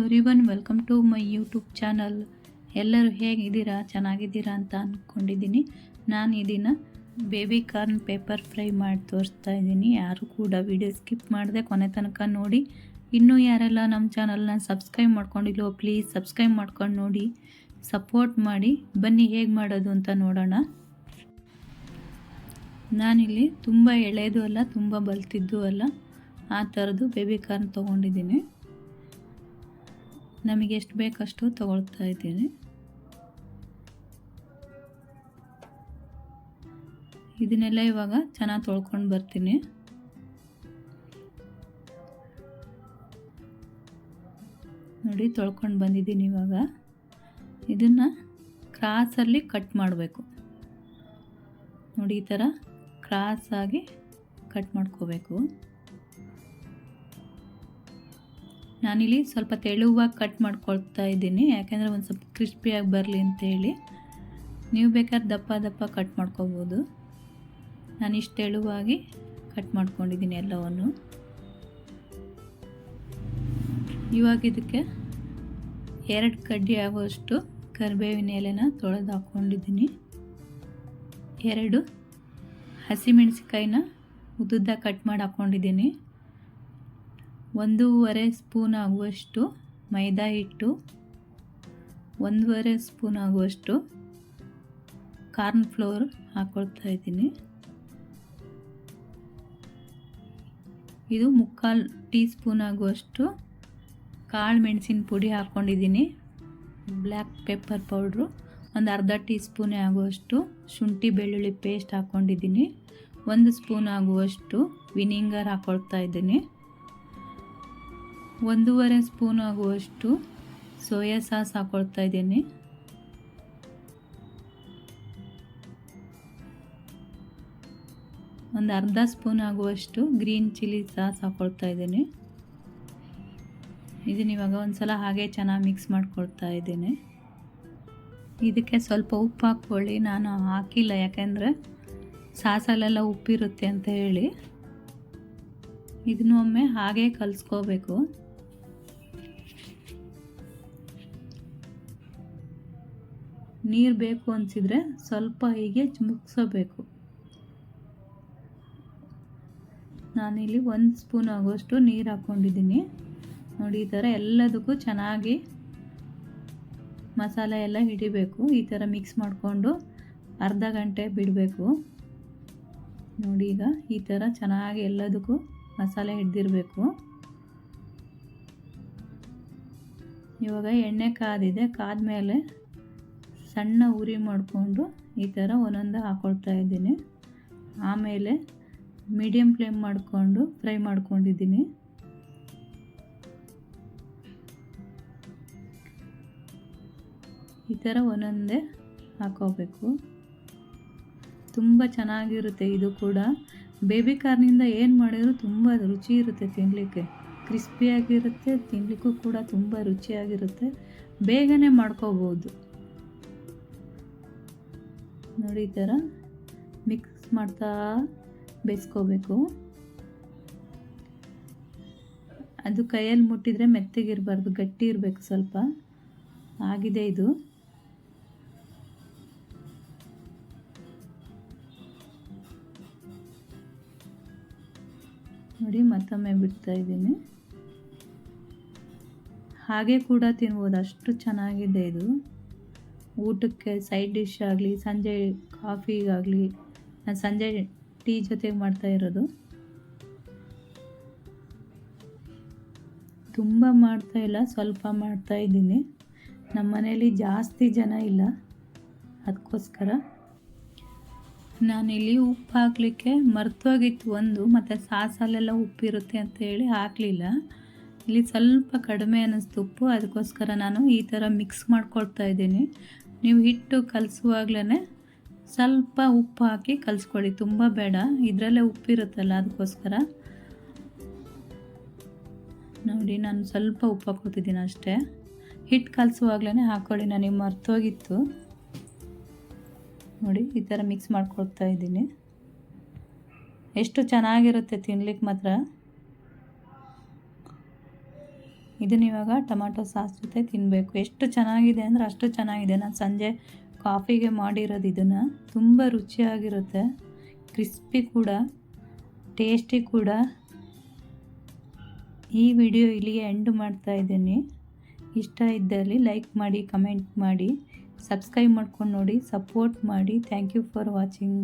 Everyone welcome to my YouTube channel. ಎಲ್ಲರೂ ಹೇಗಿದ್ದೀರಾ, ಚೆನ್ನಾಗಿದ್ದೀರಾ ಅಂತ ಅಂದ್ಕೊಂಡಿದ್ದೀನಿ. ನಾನು ಇದನ್ನು ಬೇಬಿ ಕಾರ್ನ್ ಪೇಪರ್ ಫ್ರೈ ಮಾಡಿ ತೋರಿಸ್ತಾ ಇದ್ದೀನಿ. ಯಾರು ಕೂಡ ವಿಡಿಯೋ ಸ್ಕಿಪ್ ಮಾಡದೆ ಕೊನೆ ತನಕ ನೋಡಿ. ಇನ್ನೂ ಯಾರೆಲ್ಲ ನಮ್ಮ ಚಾನಲ್ನ ಸಬ್ಸ್ಕ್ರೈಬ್ ಮಾಡ್ಕೊಂಡಿಲ್ಲೋ ಪ್ಲೀಸ್ ಸಬ್ಸ್ಕ್ರೈಬ್ ಮಾಡ್ಕೊಂಡು ನೋಡಿ, ಸಪೋರ್ಟ್ ಮಾಡಿ. ಬನ್ನಿ ಹೇಗೆ ಮಾಡೋದು ಅಂತ ನೋಡೋಣ. ನಾನಿಲ್ಲಿ ತುಂಬ ಎಳೆದು ಅಲ್ಲ, ತುಂಬ ಬಲ್ತಿದ್ದು ಅಲ್ಲ, ಆ ಥರದ್ದು ಬೇಬಿ ಕಾರ್ನ್ ತೊಗೊಂಡಿದ್ದೀನಿ. ನಮಗೆ ಎಷ್ಟು ಬೇಕಷ್ಟು ತೊಗೊಳ್ತಾ ಇದ್ದೀನಿ. ಇದನ್ನೆಲ್ಲ ಇವಾಗ ಚೆನ್ನಾಗಿ ತೊಳ್ಕೊಂಡು ಬರ್ತೀನಿ. ನೋಡಿ, ತೊಳ್ಕೊಂಡು ಬಂದಿದ್ದೀನಿ. ಇವಾಗ ಇದನ್ನು ಕ್ರಾಸಲ್ಲಿ ಕಟ್ ಮಾಡಬೇಕು. ನೋಡಿ, ಈ ಥರ ಕ್ರಾಸಾಗಿ ಕಟ್ ಮಾಡ್ಕೋಬೇಕು. ನಾನಿಲ್ಲಿ ಸ್ವಲ್ಪ ತೆಳುವಾಗಿ ಕಟ್ ಮಾಡ್ಕೊಳ್ತಾ ಇದ್ದೀನಿ, ಯಾಕೆಂದರೆ ಒಂದು ಸ್ವಲ್ಪ ಕ್ರಿಸ್ಪಿಯಾಗಿ ಬರಲಿ ಅಂತೇಳಿ. ನೀವು ಬೇಕಾದ್ರೆ ದಪ್ಪ ದಪ್ಪ ಕಟ್ ಮಾಡ್ಕೋಬೋದು. ನಾನು ಇಷ್ಟು ತೆಳುವಾಗಿ ಕಟ್ ಮಾಡ್ಕೊಂಡಿದ್ದೀನಿ ಎಲ್ಲವನ್ನು. ಇವಾಗ ಇದಕ್ಕೆ 2 ಕಡ್ಡಿ ಆಗುವಷ್ಟು ಕರಿಬೇವಿನ ಎಲೆನ ತೊಳೆದು ಹಾಕ್ಕೊಂಡಿದ್ದೀನಿ. 2 ಹಸಿಮೆಣಸಿಕಾಯಿನ ಉದ್ದುದ್ದ ಕಟ್ ಮಾಡಿ ಹಾಕ್ಕೊಂಡಿದ್ದೀನಿ. 1.5 ಸ್ಪೂನ್ ಆಗುವಷ್ಟು ಮೈದಾ ಹಿಟ್ಟು, 1.5 ಸ್ಪೂನ್ ಆಗುವಷ್ಟು ಕಾರ್ನ್ ಫ್ಲೋರ್ ಹಾಕ್ಕೊಳ್ತಾ ಇದ್ದೀನಿ. ಇದು 3/4 ಟೀ ಸ್ಪೂನ್ ಆಗುವಷ್ಟು ಕಾಳು ಮೆಣಸಿನ ಪುಡಿ ಹಾಕ್ಕೊಂಡಿದ್ದೀನಿ. Black pepper powder 1/2 tea spoon ಆಗುವಷ್ಟು ಶುಂಠಿ ಬೆಳ್ಳುಳ್ಳಿ ಪೇಸ್ಟ್ ಹಾಕ್ಕೊಂಡಿದ್ದೀನಿ. 1 ಸ್ಪೂನ್ ಆಗುವಷ್ಟು ವಿನಿಗರ್ ಹಾಕ್ಕೊಳ್ತಾ ಇದ್ದೀನಿ. 1.5 ಸ್ಪೂನ್ ಆಗುವಷ್ಟು ಸೋಯಾ ಸಾಸ್ ಹಾಕ್ಕೊಳ್ತಾ ಇದ್ದೀನಿ. ಒಂದು 1/2 ಸ್ಪೂನ್ ಆಗುವಷ್ಟು ಗ್ರೀನ್ ಚಿಲ್ಲಿ ಸಾಸ್ ಹಾಕ್ಕೊಳ್ತಾ ಇದ್ದೀನಿ. ಇದನ್ನ ಇವಾಗ ಒಂದು ಸಲ ಹಾಗೆ ಚೆನ್ನಾಗಿ ಮಿಕ್ಸ್ ಮಾಡ್ಕೊಳ್ತಾ ಇದ್ದೀನಿ. ಇದಕ್ಕೆ ಸ್ವಲ್ಪ ಉಪ್ಪು ಹಾಕ್ಕೊಳ್ಳಿ. ನಾನು ಹಾಕಿಲ್ಲ, ಯಾಕೆಂದರೆ ಸಾಸಲ್ಲೆಲ್ಲ ಉಪ್ಪಿರುತ್ತೆ ಅಂತ ಹೇಳಿ. ಇದನ್ನು ಒಮ್ಮೆ ಹಾಗೆ ಕಲಿಸ್ಕೋಬೇಕು. ನೀರು ಬೇಕು ಅನಿಸಿದರೆ ಸ್ವಲ್ಪ ಹೀಗೆ ಮುಗಿಸೋಬೇಕು. ನಾನಿಲ್ಲಿ 1 ಸ್ಪೂನ್ ಆಗುವಷ್ಟು ನೀರು ಹಾಕ್ಕೊಂಡಿದ್ದೀನಿ. ನೋಡಿ, ಈ ಥರ ಎಲ್ಲದಕ್ಕೂ ಚೆನ್ನಾಗಿ ಮಸಾಲೆ ಎಲ್ಲ ಹಿಡಿಬೇಕು. ಈ ಥರ ಮಿಕ್ಸ್ ಮಾಡಿಕೊಂಡು ಅರ್ಧ ಗಂಟೆ ಬಿಡಬೇಕು. ನೋಡಿ, ಈಗ ಈ ಥರ ಚೆನ್ನಾಗಿ ಎಲ್ಲದಕ್ಕೂ ಮಸಾಲೆ ಹಿಡ್ದಿರಬೇಕು. ಇವಾಗ ಎಣ್ಣೆ ಕಾದಿದೆ. ಕಾದ್ಮೇಲೆ ಸಣ್ಣ ಉರಿ ಮಾಡಿಕೊಂಡು ಈ ಥರ ಒಂದೊಂದು ಹಾಕ್ಕೊಳ್ತಾ ಇದ್ದೀನಿ. ಆಮೇಲೆ ಮೀಡಿಯಮ್ ಫ್ಲೇಮ್ ಮಾಡಿಕೊಂಡು ಫ್ರೈ ಮಾಡ್ಕೊಂಡಿದ್ದೀನಿ. ಈ ಥರ ಒಂದೊಂದೇ ಹಾಕೋಬೇಕು. ತುಂಬ ಚೆನ್ನಾಗಿರುತ್ತೆ. ಇದು ಕೂಡ ಬೇಬಿ ಕಾರ್ನಿಂದ ಏನು ಮಾಡಿದರೂ ತುಂಬ ರುಚಿ ಇರುತ್ತೆ ತಿನ್ನಲಿಕ್ಕೆ. ಕ್ರಿಸ್ಪಿಯಾಗಿರುತ್ತೆ, ತಿನ್ನಲಿಕ್ಕೂ ಕೂಡ ತುಂಬ ರುಚಿಯಾಗಿರುತ್ತೆ. ಬೇಗನೆ ಮಾಡ್ಕೋಬೋದು. ನೋಡಿ, ಈ ಥರ ಮಿಕ್ಸ್ ಮಾಡ್ತಾ ಬೇಯಿಸ್ಕೋಬೇಕು. ಅದು ಕೈಯಲ್ಲಿ ಮುಟ್ಟಿದರೆ ಮೆತ್ತಗಿರಬಾರ್ದು, ಗಟ್ಟಿ ಇರಬೇಕು ಸ್ವಲ್ಪ. ಆಗಿದೆ ಇದು. ನೋಡಿ, ಮತ್ತೊಮ್ಮೆ ಬಿಡ್ತಾ ಇದ್ದೀನಿ. ಹಾಗೆ ಕೂಡ ತಿನ್ಬೋದು, ಅಷ್ಟು ಚೆನ್ನಾಗಿದೆ ಇದು. ಊಟಕ್ಕೆ ಸೈಡ್ ಡಿಶ್ ಆಗಲಿ, ಸಂಜೆ ಕಾಫಿಗಾಗಲಿ. ನಾನು ಸಂಜೆ ಟೀ ಜೊತೆಗೆ ಮಾಡ್ತಾ ಇರೋದು. ತುಂಬ ಮಾಡ್ತಾ ಇಲ್ಲ, ಸ್ವಲ್ಪ ಮಾಡ್ತಾ ಇದ್ದೀನಿ. ನಮ್ಮ ಮನೇಲಿ ಜಾಸ್ತಿ ಜನ ಇಲ್ಲ, ಅದಕ್ಕೋಸ್ಕರ. ನಾನಿಲ್ಲಿ ಉಪ್ಪು ಹಾಕಲಿಕ್ಕೆ ಮರ್ತೋಗಿತ್ತು ಒಂದು, ಮತ್ತು ಸಾಸಲ್ಲೆಲ್ಲ ಉಪ್ಪಿರುತ್ತೆ ಅಂತ ಹೇಳಿ ಹಾಕಲಿಲ್ಲ. ಇಲ್ಲಿ ಸ್ವಲ್ಪ ಕಡಿಮೆ ಅನ್ನಿಸ್ತು ಉಪ್ಪು, ಅದಕ್ಕೋಸ್ಕರ ನಾನು ಈ ಥರ ಮಿಕ್ಸ್ ಮಾಡ್ಕೊಳ್ತಾ ಇದ್ದೀನಿ. ನೀವು ಹಿಟ್ಟು ಕಲಿಸುವಾಗಲೇ ಸ್ವಲ್ಪ ಉಪ್ಪು ಹಾಕಿ ಕಲಿಸ್ಕೊಳ್ಳಿ, ತುಂಬ ಬೇಡ. ಇದರಲ್ಲೇ ಉಪ್ಪಿರುತ್ತಲ್ಲ, ಅದಕ್ಕೋಸ್ಕರ. ನೋಡಿ, ನಾನು ಸ್ವಲ್ಪ ಉಪ್ಪು ಹಾಕ್ಕೊತಿದ್ದೀನಿ ಅಷ್ಟೇ. ಹಿಟ್ಟು ಕಲಿಸುವಾಗಲೇ ಹಾಕ್ಕೊಳ್ಳಿ, ನನಗೆ ಮರ್ತೋಗಿತ್ತು. ನೋಡಿ, ಈ ಥರ ಮಿಕ್ಸ್ ಮಾಡ್ಕೊಳ್ತಾ ಇದ್ದೀನಿ. ಎಷ್ಟು ಚೆನ್ನಾಗಿರುತ್ತೆ ತಿನ್ಲಿಕ್ಕೆ ಮಾತ್ರ. ಇದನ್ನ ಇವಾಗ ಟೊಮಾಟೊ ಸಾಸ್ ಜೊತೆ ತಿನ್ನಬೇಕು. ಎಷ್ಟು ಚೆನ್ನಾಗಿದೆ ಅಂದರೆ ಅಷ್ಟು ಚೆನ್ನಾಗಿದೆ. ನಾನು ಸಂಜೆ ಕಾಫಿಗೆ ಮಾಡಿರೋದು ಇದನ್ನು. ತುಂಬ ರುಚಿಯಾಗಿರುತ್ತೆ, ಕ್ರಿಸ್ಪಿ ಕೂಡ, ಟೇಸ್ಟಿ ಕೂಡ. ಈ ವಿಡಿಯೋ ಇಲ್ಲಿಗೆ ಎಂಡ್ ಮಾಡ್ತಾ ಇದ್ದೀನಿ. ಇಷ್ಟ ಇದ್ದಲ್ಲಿ ಲೈಕ್ ಮಾಡಿ, ಕಮೆಂಟ್ ಮಾಡಿ, ಸಬ್ಸ್ಕ್ರೈಬ್ ಮಾಡ್ಕೊಂಡು ನೋಡಿ, ಸಪೋರ್ಟ್ ಮಾಡಿ. Thank you for watching.